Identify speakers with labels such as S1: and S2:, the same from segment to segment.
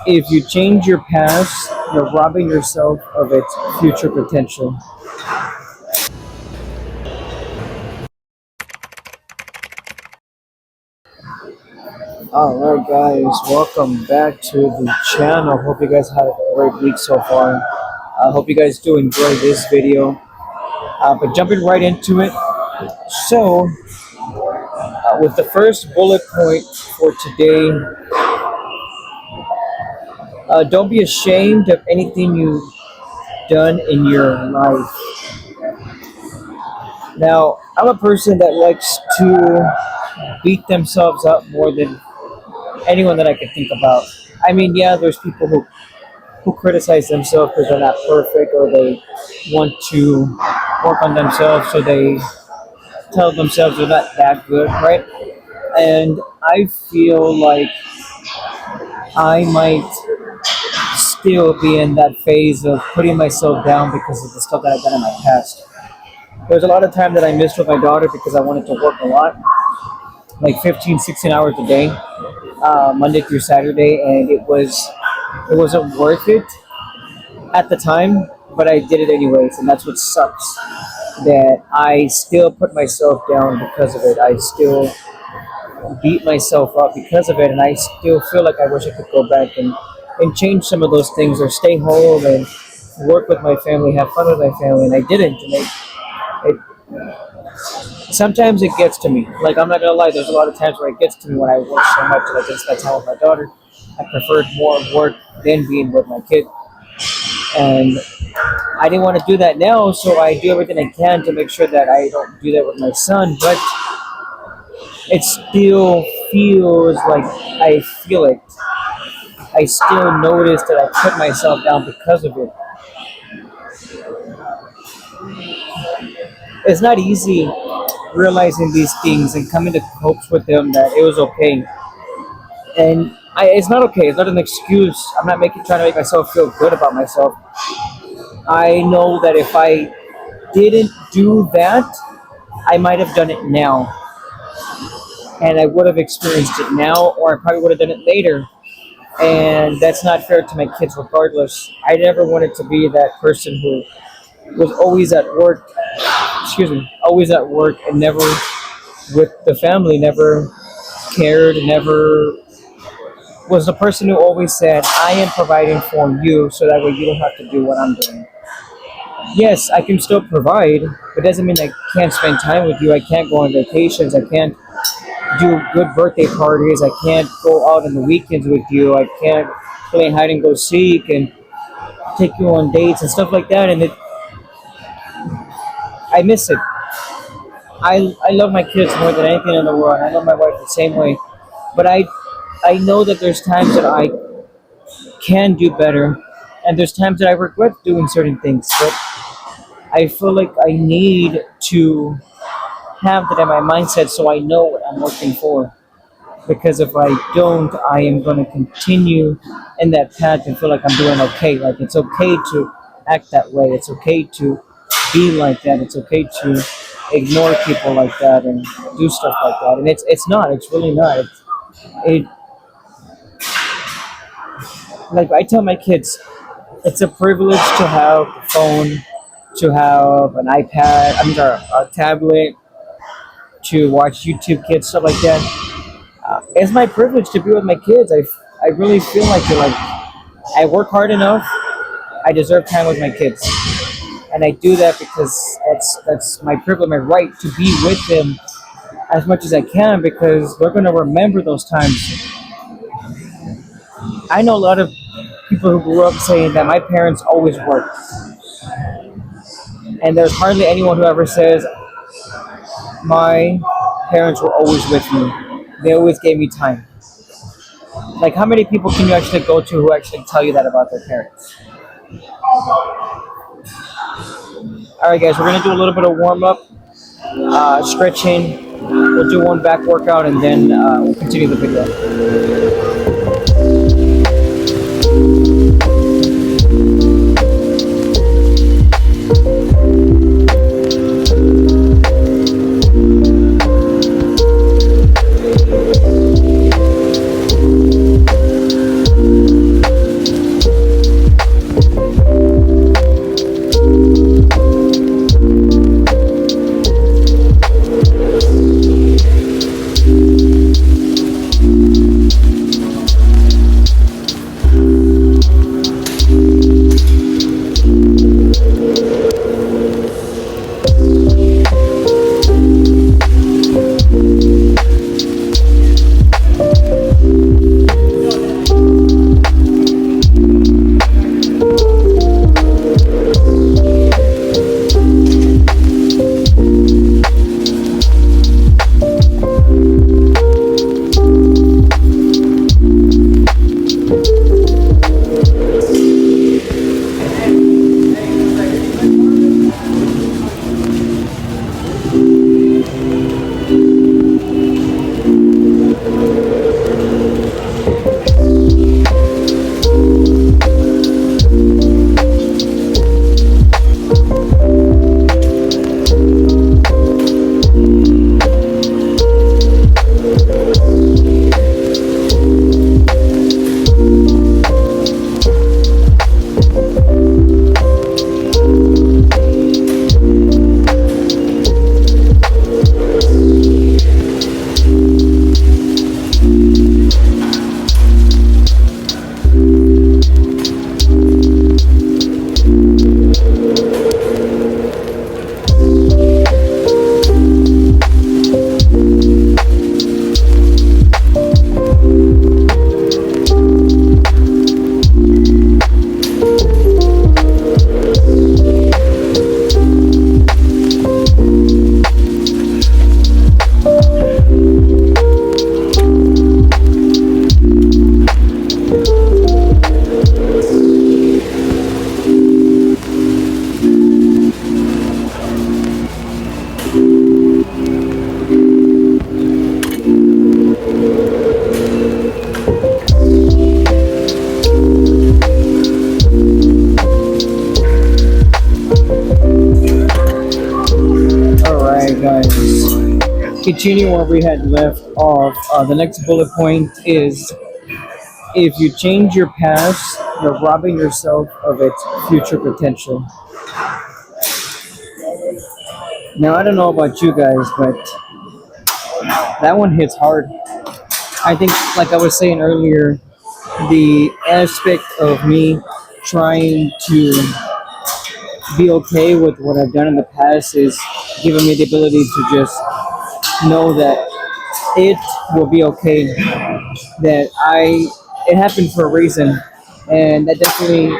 S1: If you change your past, you're robbing yourself of its future potential. Alright, guys, welcome back to the channel. Hope you guys had a great week so far. I hope you guys do enjoy this video. But jumping right into it. So, with the first bullet point for today, don't be ashamed of anything you've done in your life. Now, I'm a person that likes to beat themselves up more than anyone that I can think about. I mean, yeah, there's people who criticize themselves because they're not perfect or they want to work on themselves, so they tell themselves they're not that good, right? And I feel like I might still be in that phase of putting myself down because of the stuff that I've done in my past. There's a lot of time that I missed with my daughter because I wanted to work a lot, like 15, 16 hours a day, Monday through Saturday, and it wasn't worth it at the time, but I did it anyways, and that's what sucks. That I still put myself down because of it. I still beat myself up because of it, and I still feel like I wish I could go back and change some of those things, or stay home and work with my family, have fun with my family, and I didn't. And it sometimes it gets to me. Like, I'm not gonna lie, there's a lot of times where it gets to me when I work so much that I didn't spend time with my daughter. I preferred more work than being with my kid, and I didn't want to do that now, so I do everything I can to make sure that I don't do that with my son. But it still feels like I feel it. I still notice that I put myself down because of it. It's not easy realizing these things and coming to copes with them that it was okay. And it's not okay. It's not an excuse. I'm not making trying to make myself feel good about myself. I know that if I didn't do that, I might have done it now, and I would have experienced it now, or I probably would have done it later. And that's not fair to my kids, regardless. I never wanted to be that person who was always at work, always at work and never with the family, never cared, never was the person who always said, I am providing for you so that way you don't have to do what I'm doing. Yes, I can still provide, but doesn't mean I can't spend time with you. I can't go on vacations. I can't do good birthday parties. I can't go out on the weekends with you. I can't play hide and go seek and take you on dates and stuff like that. And I miss it. I love my kids more than anything in the world. I love my wife the same way. But I know that there's times that I can do better, and there's times that I regret doing certain things. But I feel like I need to have that in my mindset so I know what I'm working for. Because if I don't, I am going to continue in that path and feel like I'm doing okay. Like, it's okay to act that way. It's okay to be like that. It's okay to ignore people like that and do stuff like that. And it's not. It's really not. It like I tell my kids, it's a privilege to have a phone, to have an iPad. I mean, a tablet, to watch YouTube Kids, stuff like that. It's my privilege to be with my kids. I really feel like it. Like, I work hard enough. I deserve time with my kids, and I do that because that's my privilege, my right to be with them as much as I can, because they're going to remember those times. I know a lot of people who grew up saying that my parents always worked, and there's hardly anyone who ever says my parents were always with me. They always gave me time. Like, how many people can you actually go to who actually tell you that about their parents? All right, guys, we're gonna do a little bit of warm up, stretching. We'll do one back workout, and then we'll continue the video. Alright, guys. Continue where we had left off. The next bullet point is if you change your past, you're robbing yourself of its future potential. Now, I don't know about you guys, but that one hits hard. I think, like I was saying earlier, the aspect of me trying to be okay with what I've done in the past is giving me the ability to just know that it will be okay. That it happened for a reason, and that definitely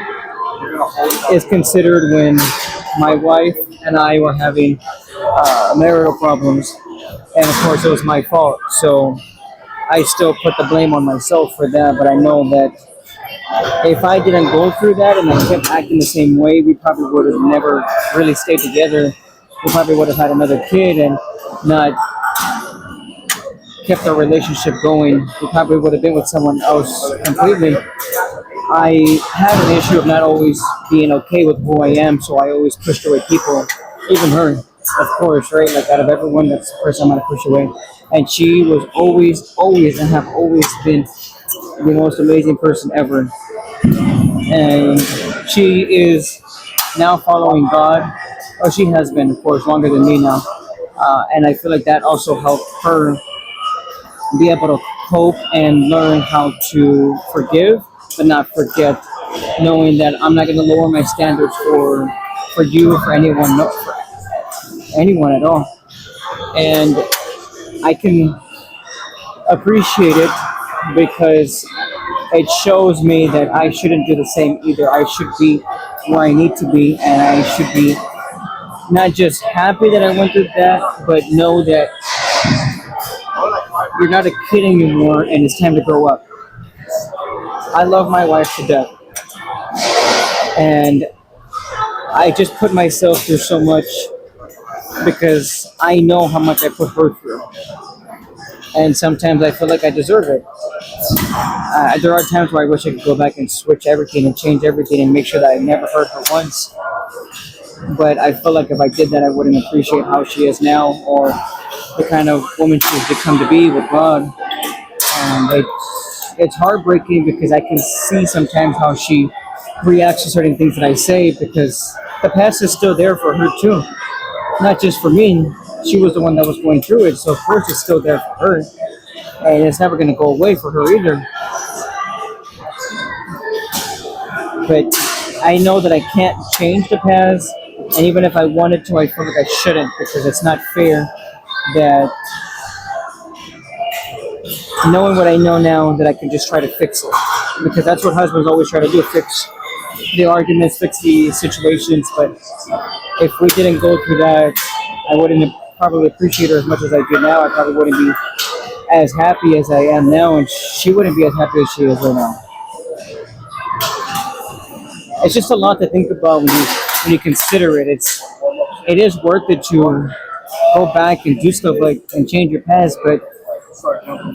S1: is considered when my wife and I were having marital problems, and of course it was my fault. So I still put the blame on myself for that, but I know that if I didn't go through that and I kept acting the same way, we probably would have never really stayed together. We probably would have had another kid and not kept our relationship going. We probably would have been with someone else completely. I had an issue of not always being okay with who I am, so I always pushed away people, even her, of course, right? Like out of everyone, that's the person I'm gonna push away. And she was always, and have always been the most amazing person ever. And she is now following God. Oh, she has been, of course, longer than me now. And I feel like that also helped her be able to cope and learn how to forgive, but not forget, knowing that I'm not going to lower my standards for you, for anyone, no, for anyone at all. And I can appreciate it because it shows me that I shouldn't do the same either. I should be where I need to be, and I should be not just happy that I went through that, but know that you're not a kid anymore and it's time to grow up. I love my wife to death, and I just put myself through so much because I know how much I put her through. And sometimes I feel like I deserve it. There are times where I wish I could go back and switch everything and change everything and make sure that I never hurt her once. But I feel like if I did that, I wouldn't appreciate how she is now or the kind of woman she's become to be with God. And it's heartbreaking because I can see sometimes how she reacts to certain things that I say because the past is still there for her too. Not just for me. She was the one that was going through it, so of course it's still there for her. And it's never going to go away for her either. But I know that I can't change the past, and even if I wanted to, I feel like I shouldn't because it's not fair that knowing what I know now that I can just try to fix it. Because that's what husbands always try to do, fix the arguments, fix the situations. But if we didn't go through that, I wouldn't probably appreciate her as much as I do now. I probably wouldn't be as happy as I am now, and she wouldn't be as happy as she is right now. It's just a lot to think about when you consider it. It is worth it to go back and do stuff like and change your past, but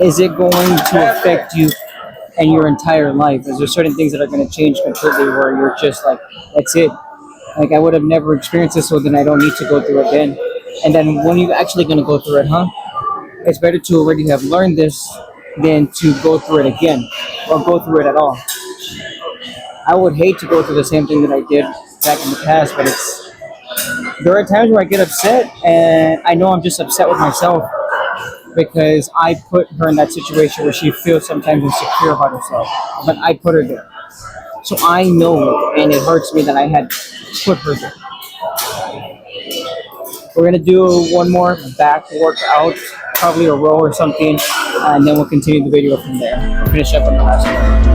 S1: is it going to affect you and your entire life? Is there certain things that are going to change completely where you're just like, that's it? Like I would have never experienced this, so then I don't need to go through it again. And then when you're actually going to go through it, huh? It's better to already have learned this than to go through it again or go through it at all. I would hate to go through the same thing that I did back in the past, but there are times where I get upset and I know I'm just upset with myself because I put her in that situation where she feels sometimes insecure about herself, but I put her there. So I know it, and it hurts me that I had put her there. We're gonna do one more back workout, probably a row or something, and then we'll continue the video from there. We'll finish up on the last one.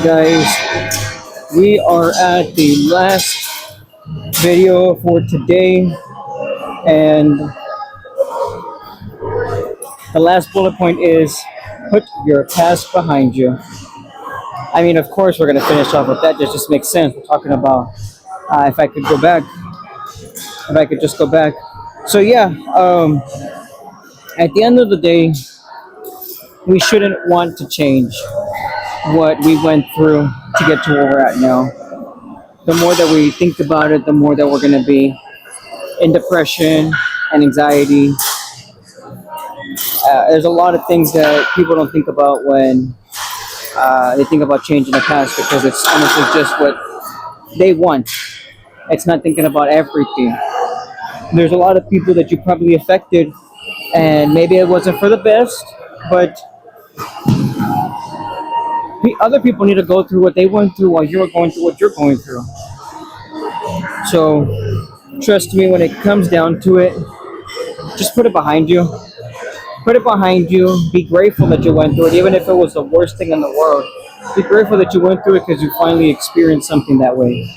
S1: guys, we are at the last video for today, and the last bullet point is put your past behind you. I mean, of course, we're going to finish off with that. That just makes sense. We're talking about if I could go back, if I could just go back. So, yeah, at the end of the day, we shouldn't want to change what we went through to get to where we're at now. The more that we think about it, the more that we're going to be in depression and anxiety. There's a lot of things that people don't think about when they think about changing the past, because it's honestly just what they want. It's not thinking about everything. There's a lot of people that you probably affected, and maybe it wasn't for the best, but other people need to go through what they went through while you're going through what you're going through. So trust me, when it comes down to it, just put it behind you. Put it behind you. Be grateful that you went through it, even if it was the worst thing in the world. Be grateful that you went through it, because you finally experienced something that way.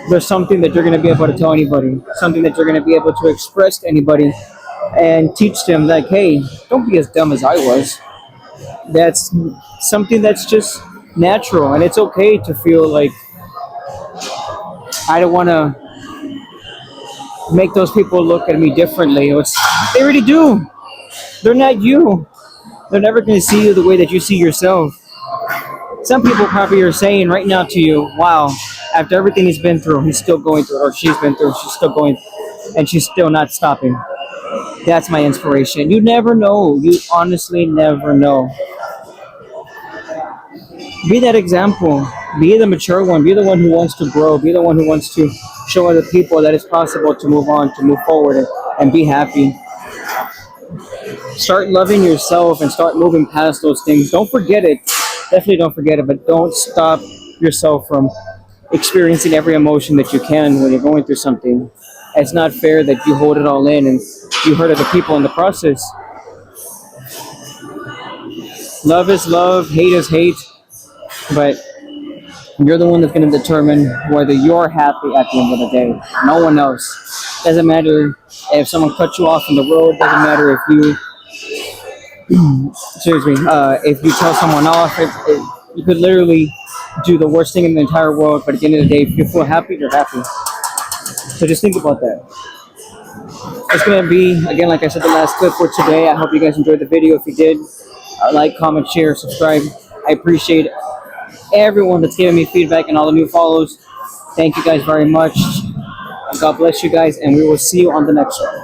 S1: There's something that you're going to be able to tell anybody, something that you're going to be able to express to anybody and teach them, like, hey, don't be as dumb as I was. That's something that's just natural, and it's okay to feel like I don't want to make those people look at me differently. They already do. They're not you. They're never going to see you the way that you see yourself. Some people probably are saying right now to you, wow, after everything he's been through, he's still going through it, or she's been through, she's still going, and she's still not stopping. That's my inspiration. You never know. You honestly never know. Be that example. Be the mature one. Be the one who wants to grow. Be the one who wants to show other people that it's possible to move on, to move forward, and be happy. Start loving yourself and start moving past those things. Don't forget it. Definitely don't forget it, but don't stop yourself from experiencing every emotion that you can when you're going through something. It's not fair that you hold it all in and you hurt other people in the process. Love is love, hate is hate, but you're the one that's going to determine whether you're happy at the end of the day. No one else. Doesn't matter if someone cuts you off on the road. Doesn't matter if you, if you tell someone off. You could literally do the worst thing in the entire world, but at the end of the day, if you feel happy, you're happy. So just think about that. It's going to be, again, like I said, the last clip for today. I hope you guys enjoyed the video. If you did, like, comment, share, subscribe. I appreciate everyone that's giving me feedback and all the new follows. Thank you guys very much. God bless you guys, and we will see you on the next one.